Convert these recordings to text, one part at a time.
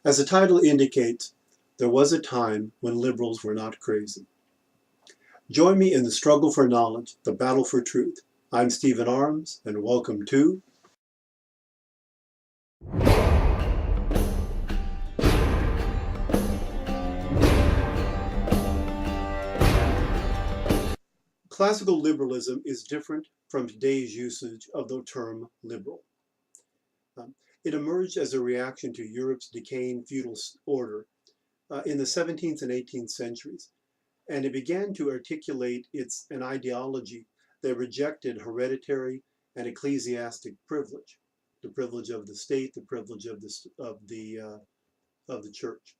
As the title indicates, there was a time when liberals were not crazy. Join me in the struggle for knowledge, the battle for truth. I'm Stephen Arms, and welcome to Classical liberalism is different from today's usage of the term liberal. It emerged as a reaction to Europe's decaying feudal order in the 17th and 18th centuries, and it began to articulate an ideology that rejected hereditary and ecclesiastic privilege, the privilege of the state, the privilege of the church.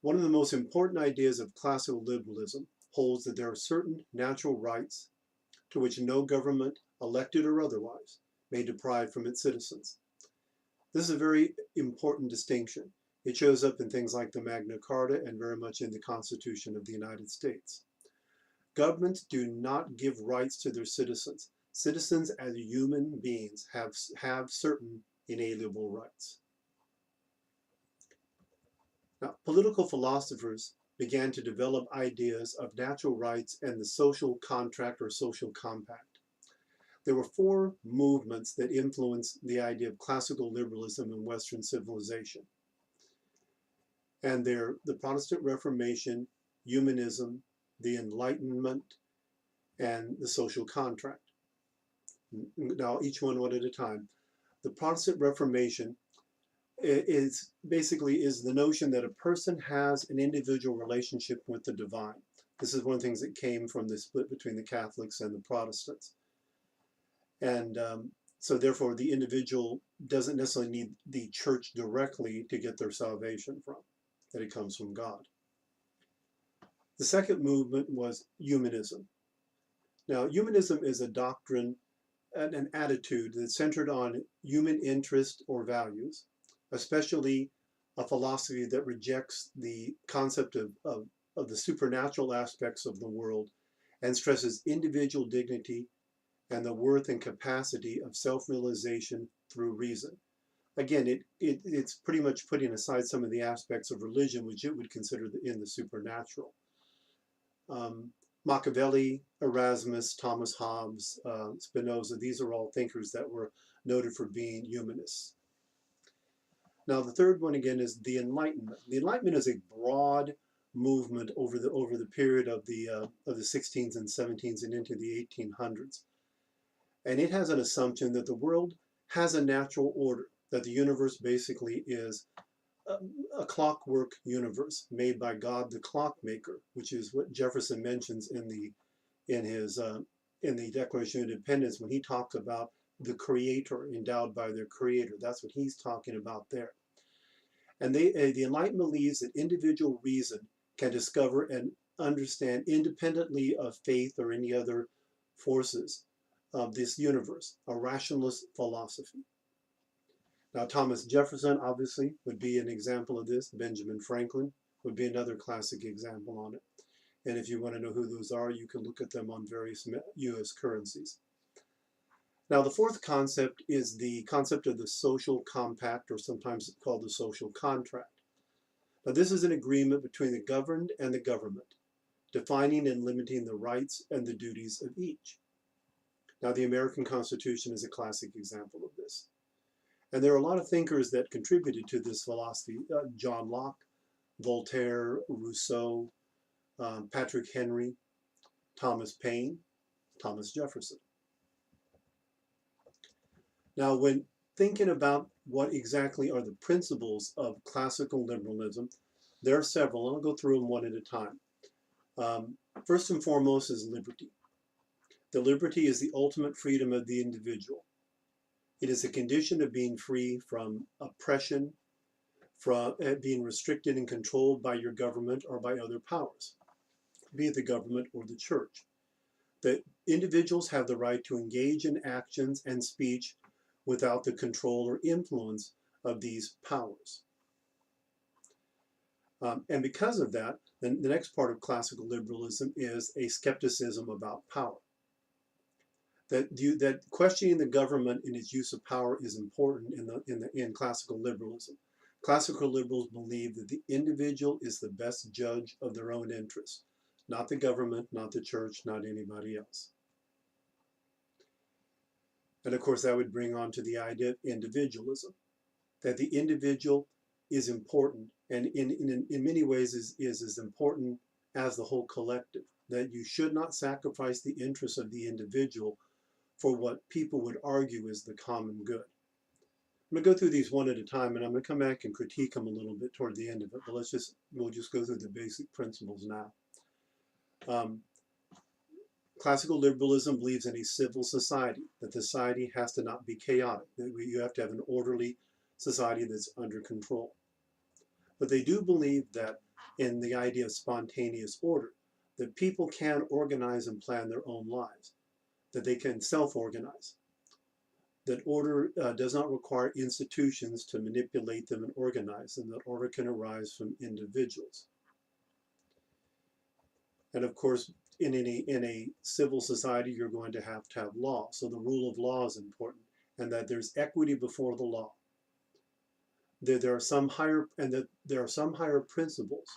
One of the most important ideas of classical liberalism holds that there are certain natural rights to which no government, elected or otherwise, may deprive from its citizens. This is a very important distinction. It shows up in things like the Magna Carta and very much in the Constitution of the United States. Governments do not give rights to their citizens. Citizens as human beings have certain inalienable rights. Now, political philosophers began to develop ideas of natural rights and the social contract or social compact. There were four movements that influenced the idea of classical liberalism in Western civilization. And they're the Protestant Reformation, humanism, the Enlightenment, and the social contract. Now, each one at a time. The Protestant Reformation is the notion that a person has an individual relationship with the divine. This is one of the things that came from the split between the Catholics and the Protestants. And so therefore the individual doesn't necessarily need the church directly to get their salvation from, that it comes from God. The second movement was humanism. Now, humanism is a doctrine and an attitude that's centered on human interest or values, especially a philosophy that rejects the concept of the supernatural aspects of the world and stresses individual dignity and the worth and capacity of self-realization through reason. Again, it's pretty much putting aside some of the aspects of religion which it would consider in the supernatural. Machiavelli, Erasmus, Thomas Hobbes, Spinoza, these are all thinkers that were noted for being humanists. Now, the third one again is the Enlightenment. The Enlightenment is a broad movement over the period of the 16th and 17th and into the 1800s. And it has an assumption that the world has a natural order, that the universe basically is a clockwork universe made by God, the clockmaker, which is what Jefferson mentions in the Declaration of Independence when he talks about the creator, endowed by their creator. That's what he's talking about there. And the Enlightenment believes that individual reason can discover and understand independently of faith or any other forces of this universe, a rationalist philosophy. Now, Thomas Jefferson obviously would be an example of this. Benjamin Franklin would be another classic example on it. And if you want to know who those are, you can look at them on various US currencies. Now, the fourth concept is the concept of the social compact, or sometimes called the social contract. Now, this is an agreement between the governed and the government, defining and limiting the rights and the duties of each. Now, the American Constitution is a classic example of this. And there are a lot of thinkers that contributed to this philosophy. John Locke, Voltaire, Rousseau, Patrick Henry, Thomas Paine, Thomas Jefferson. Now, when thinking about what exactly are the principles of classical liberalism, there are several, and I'll go through them one at a time. First and foremost is liberty. The liberty is the ultimate freedom of the individual. It is a condition of being free from oppression, from being restricted and controlled by your government or by other powers, be it the government or the church. That individuals have the right to engage in actions and speech without the control or influence of these powers. And because of that, then the next part of classical liberalism is a skepticism about power. That questioning the government in its use of power is important in classical liberalism. Classical liberals believe that the individual is the best judge of their own interests, not the government, not the church, not anybody else. And of course, that would bring on to the idea of individualism, that the individual is important and in many ways is as important as the whole collective, that you should not sacrifice the interests of the individual for what people would argue is the common good. I'm going to go through these one at a time, and I'm going to come back and critique them a little bit toward the end of it, but we'll just go through the basic principles now. Classical liberalism believes in a civil society, that the society has to not be chaotic, that you have to have an orderly society that's under control. But they do believe that in the idea of spontaneous order, that people can organize and plan their own lives, that they can self-organize, that order does not require institutions to manipulate them and organize them, that order can arise from individuals. And of course, in a civil society, you're going to have law. So the rule of law is important, and that there's equity before the law. That there are some higher principles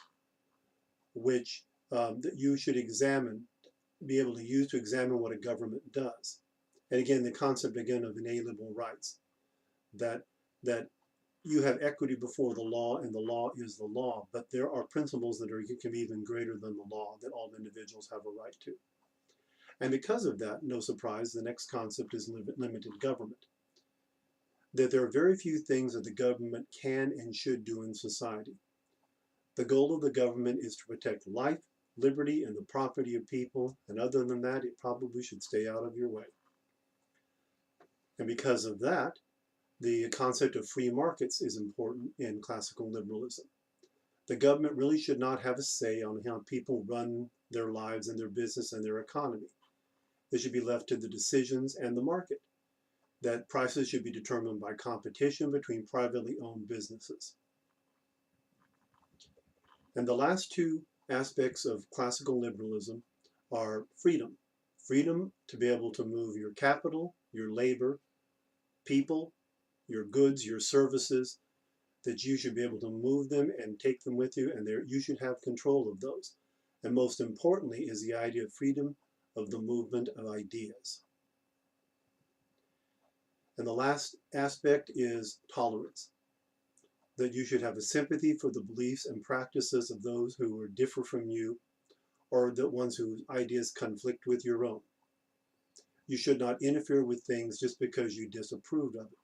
which that you should be able to use to examine what a government does. And again, the concept again of inalienable rights, that you have equity before the law, and the law is the law, but there are principles that can be even greater than the law that all individuals have a right to. And because of that, no surprise, the next concept is limited government. That there are very few things that the government can and should do in society. The goal of the government is to protect life, liberty, and the property of people, and other than that, it probably should stay out of your way. And because of that, the concept of free markets is important in classical liberalism. The government really should not have a say on how people run their lives and their business and their economy. They should be left to the decisions and the market. That prices should be determined by competition between privately owned businesses. And the last two aspects of classical liberalism are freedom. Freedom to be able to move your capital, your labor, people, your goods, your services, that you should be able to move them and take them with you, and you should have control of those. And most importantly is the idea of freedom of the movement of ideas. And the last aspect is tolerance, that you should have a sympathy for the beliefs and practices of those who differ from you, or the ones whose ideas conflict with your own. You should not interfere with things just because you disapproved of it.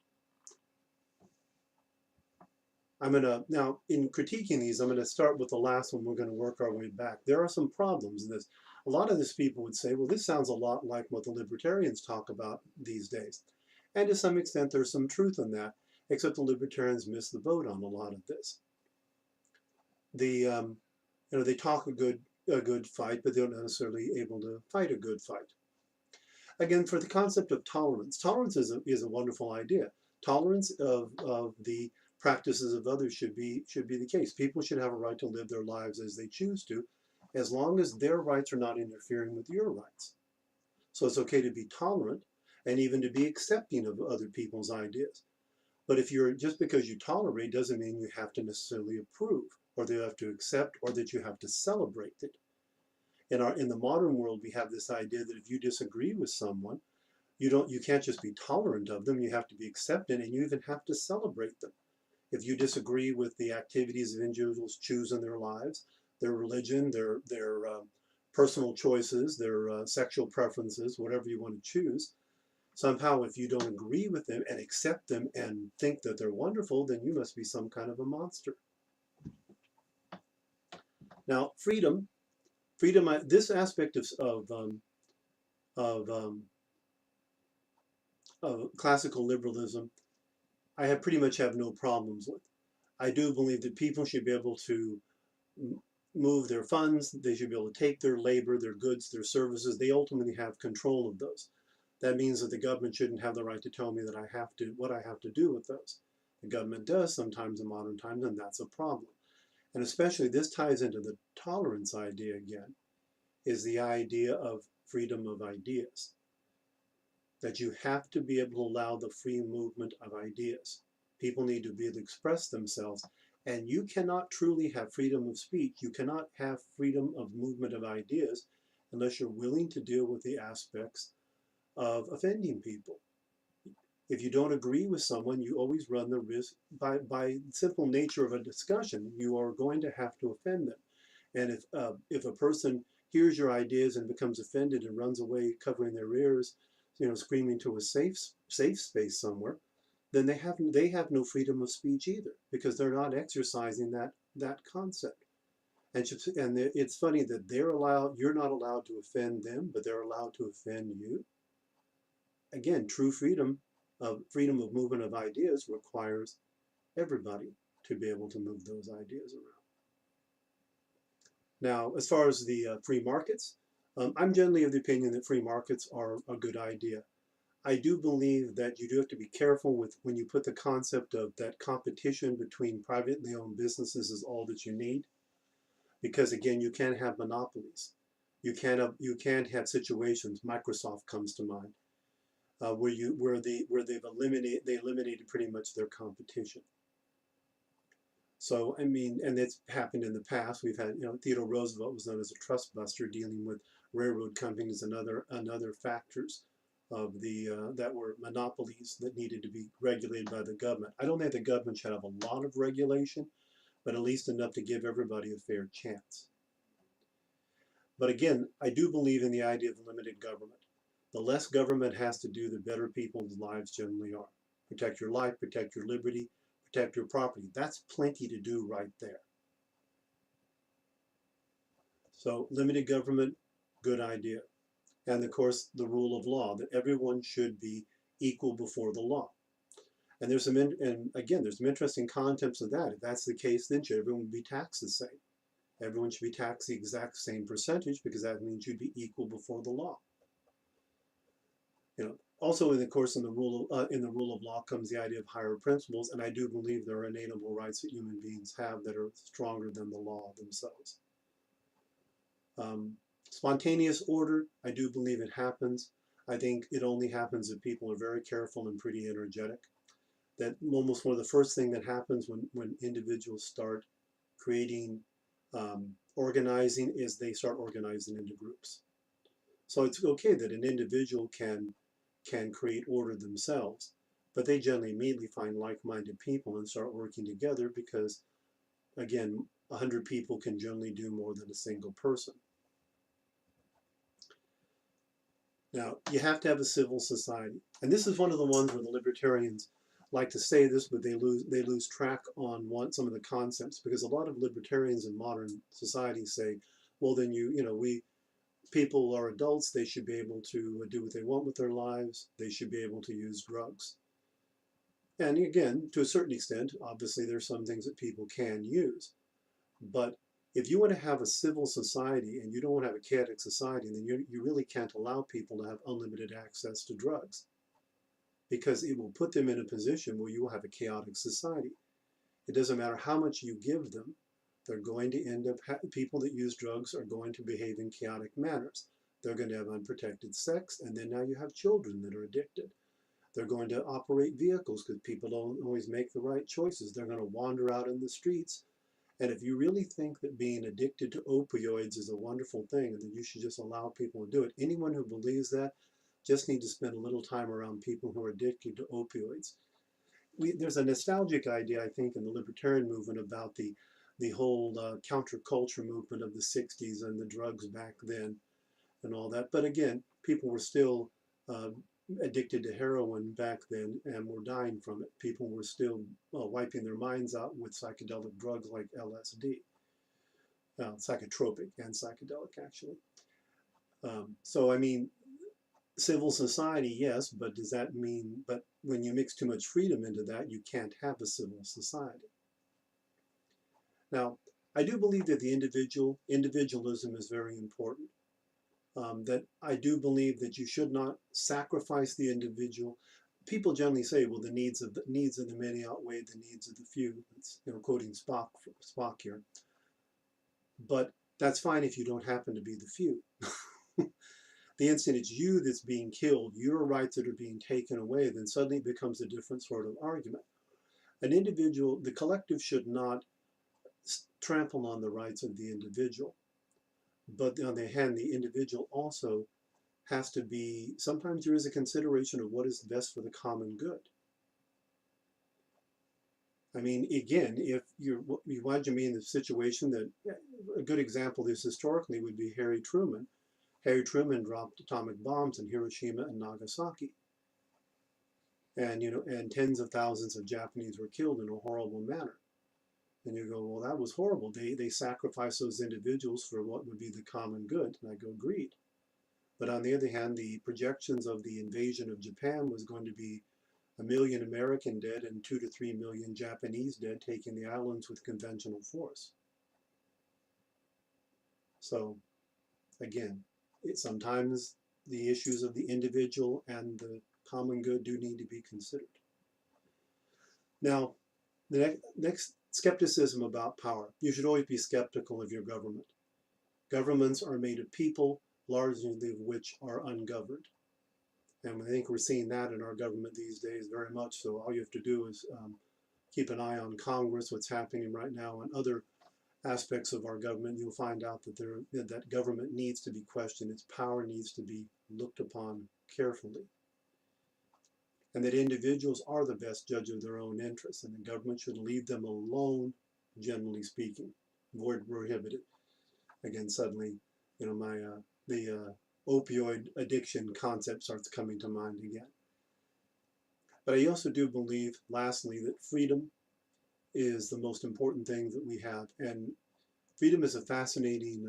Now, in critiquing these, I'm going to start with the last one. We're going to work our way back. There are some problems in this. A lot of this people would say, well, this sounds a lot like what the libertarians talk about these days. And to some extent, there's some truth in that, except the libertarians miss the boat on a lot of this. They talk a good fight, but they're not necessarily able to fight a good fight. Again, for the concept of tolerance is a wonderful idea. Tolerance of the practices of others should be the case. People should have a right to live their lives as they choose to, as long as their rights are not interfering with your rights. So it's okay to be tolerant and even to be accepting of other people's ideas. But just because you tolerate doesn't mean you have to necessarily approve, or that you have to accept, or that you have to celebrate it. In the modern world, we have this idea that if you disagree with someone, you can't just be tolerant of them, you have to be acceptant, and you even have to celebrate them. If you disagree with the activities of individuals choose in their lives, their religion, their personal choices, their sexual preferences, whatever you want to choose, somehow if you don't agree with them and accept them and think that they're wonderful, then you must be some kind of a monster. Now, freedom, this aspect of classical liberalism, I pretty much have no problems with. I do believe that people should be able to move their funds, they should be able to take their labor, their goods, their services. They ultimately have control of those. That means that the government shouldn't have the right to tell me that what I have to do with those. The government does sometimes in modern times, and that's a problem. And especially this ties into the tolerance idea again, is the idea of freedom of ideas. That you have to be able to allow the free movement of ideas. People need to be able to express themselves. And you cannot truly have freedom of speech. You cannot have freedom of movement of ideas unless you're willing to deal with the aspects of offending people. If you don't agree with someone, you always run the risk, by simple nature of a discussion, you are going to have to offend them. And if a person hears your ideas and becomes offended and runs away covering their ears, screaming to a safe space somewhere, then they have no freedom of speech either, because they're not exercising that concept. And it's funny that you're not allowed to offend them, but they're allowed to offend you. Again, true freedom of movement of ideas requires everybody to be able to move those ideas around. Now, as far as the free markets, I'm generally of the opinion that free markets are a good idea. I do believe that you do have to be careful with when you put the concept of that competition between privately owned businesses is all that you need, because again, you can't have monopolies. You can't have situations. Microsoft comes to mind, where they eliminated pretty much their competition. So I mean, and it's happened in the past. We've had, Theodore Roosevelt was known as a trust buster, dealing with railroad companies and other factors of that were monopolies that needed to be regulated by the government. I don't think the government should have a lot of regulation, but at least enough to give everybody a fair chance. But again, I do believe in the idea of limited government. The less government has to do, the better people's lives generally are. Protect your life, protect your liberty, protect your property. That's plenty to do right there. So limited government, good idea. And of course, the rule of law, that everyone should be equal before the law. And there's there's some interesting concepts of that. If that's the case, then should everyone be taxed the same? Everyone should be taxed the exact same percentage, because that means you'd be equal before the law. Also, in the rule of law comes the idea of higher principles, and I do believe there are inalienable rights that human beings have that are stronger than the law themselves. Spontaneous order, I do believe it happens. I think it only happens if people are very careful and pretty energetic. That almost one of the first things that happens when individuals start creating, organizing, is they start organizing into groups. So it's okay that an individual can create order themselves, but they generally immediately find like-minded people and start working together, because again, 100 people can generally do more than a single person. Now, you have to have a civil society. And this is one of the ones where the libertarians like to say this, but they lose track on some of the concepts, because a lot of libertarians in modern society say, well, then people are adults, they should be able to do what they want with their lives, they should be able to use drugs. And again, to a certain extent, obviously there's some things that people can use. But if you want to have a civil society and you don't want to have a chaotic society, then you really can't allow people to have unlimited access to drugs, because it will put them in a position where you will have a chaotic society. It doesn't matter how much you give them, they're going to end up, people that use drugs are going to behave in chaotic manners. They're going to have unprotected sex, and then now you have children that are addicted. They're going to operate vehicles because people don't always make the right choices. They're going to wander out in the streets. And if you really think that being addicted to opioids is a wonderful thing and that you should just allow people to do it, anyone who believes that just need to spend a little time around people who are addicted to opioids. There's a nostalgic idea, I think, in the libertarian movement about the whole counterculture movement of the 60s and the drugs back then and all that. But again, people were still addicted to heroin back then and were dying from it. People were still wiping their minds out with psychedelic drugs like LSD. Psychotropic and psychedelic, actually. So, I mean, civil society, yes, but does that mean, but when you mix too much freedom into that, you can't have a civil society. Now, I do believe that individualism is very important. That I do believe that you should not sacrifice the individual. People generally say, well, the needs of the many outweigh the needs of the few. It's, quoting Spock here. But that's fine if you don't happen to be the few. The instant it's you that's being killed, your rights that are being taken away, then suddenly it becomes a different sort of argument. An individual, the collective should not trample on the rights of the individual. But on the other hand, the individual also has to be, sometimes there is a consideration of what is best for the common good. I mean, again, if you imagine me in the situation that, a good example of this historically would be Harry Truman. Harry Truman dropped atomic bombs in Hiroshima and Nagasaki. And, and tens of thousands of Japanese were killed in a horrible manner. And you go, well, that was horrible. They sacrificed those individuals for what would be the common good. And I go, agreed. But on the other hand, the projections of the invasion of Japan was going to be 1 million American dead and 2 to 3 million Japanese dead, taking the islands with conventional force. So again, sometimes the issues of the individual and the common good do need to be considered. Now, the next, skepticism about power. You should always be skeptical of your government. Governments are made of people, largely of which are ungoverned. And I think we're seeing that in our government these days very much so. All you have to do is keep an eye on Congress, what's happening right now, and other aspects of our government. You'll find out that that government needs to be questioned. Its power needs to be looked upon carefully. And that individuals are the best judge of their own interests, and the government should leave them alone, generally speaking. Word prohibited. Again, suddenly, the opioid addiction concept starts coming to mind again. But I also do believe, lastly, that freedom is the most important thing that we have. And freedom is a fascinating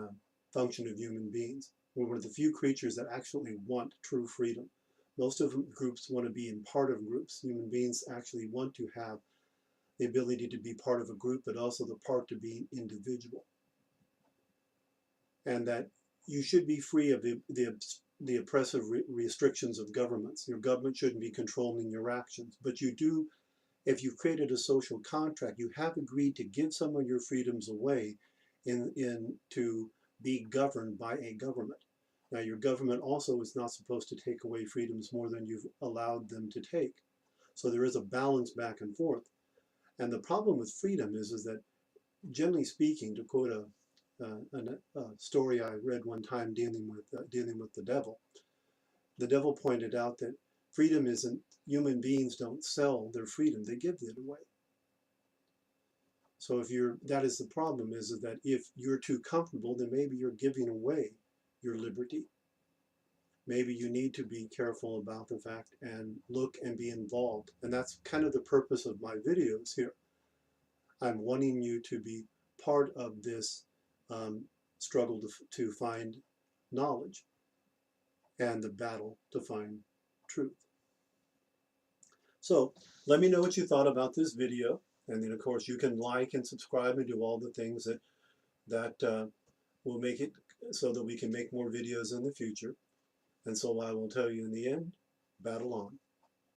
function of human beings. We're one of the few creatures that actually want true freedom. Most of groups want to be in part of groups. Human beings actually want to have the ability to be part of a group, but also the part to be individual. And that you should be free of the oppressive restrictions of governments. Your government shouldn't be controlling your actions, but you do, if you've created a social contract, you have agreed to give some of your freedoms away to be governed by a government. Now, your government also is not supposed to take away freedoms more than you've allowed them to take. So there is a balance back and forth. And the problem with freedom is that, generally speaking, to quote a story I read one time dealing with the devil pointed out that freedom isn't, human beings don't sell their freedom, they give it away. So that is the problem, is that if you're too comfortable, then maybe you're giving away your liberty. Maybe you need to be careful about the fact and look and be involved. And that's kind of the purpose of my videos here. I'm wanting you to be part of this struggle to find knowledge and the battle to find truth. So let me know what you thought about this video. And then, of course, you can like and subscribe and do all the things that will make it so that we can make more videos in the future. And so I will tell you in the end, battle on.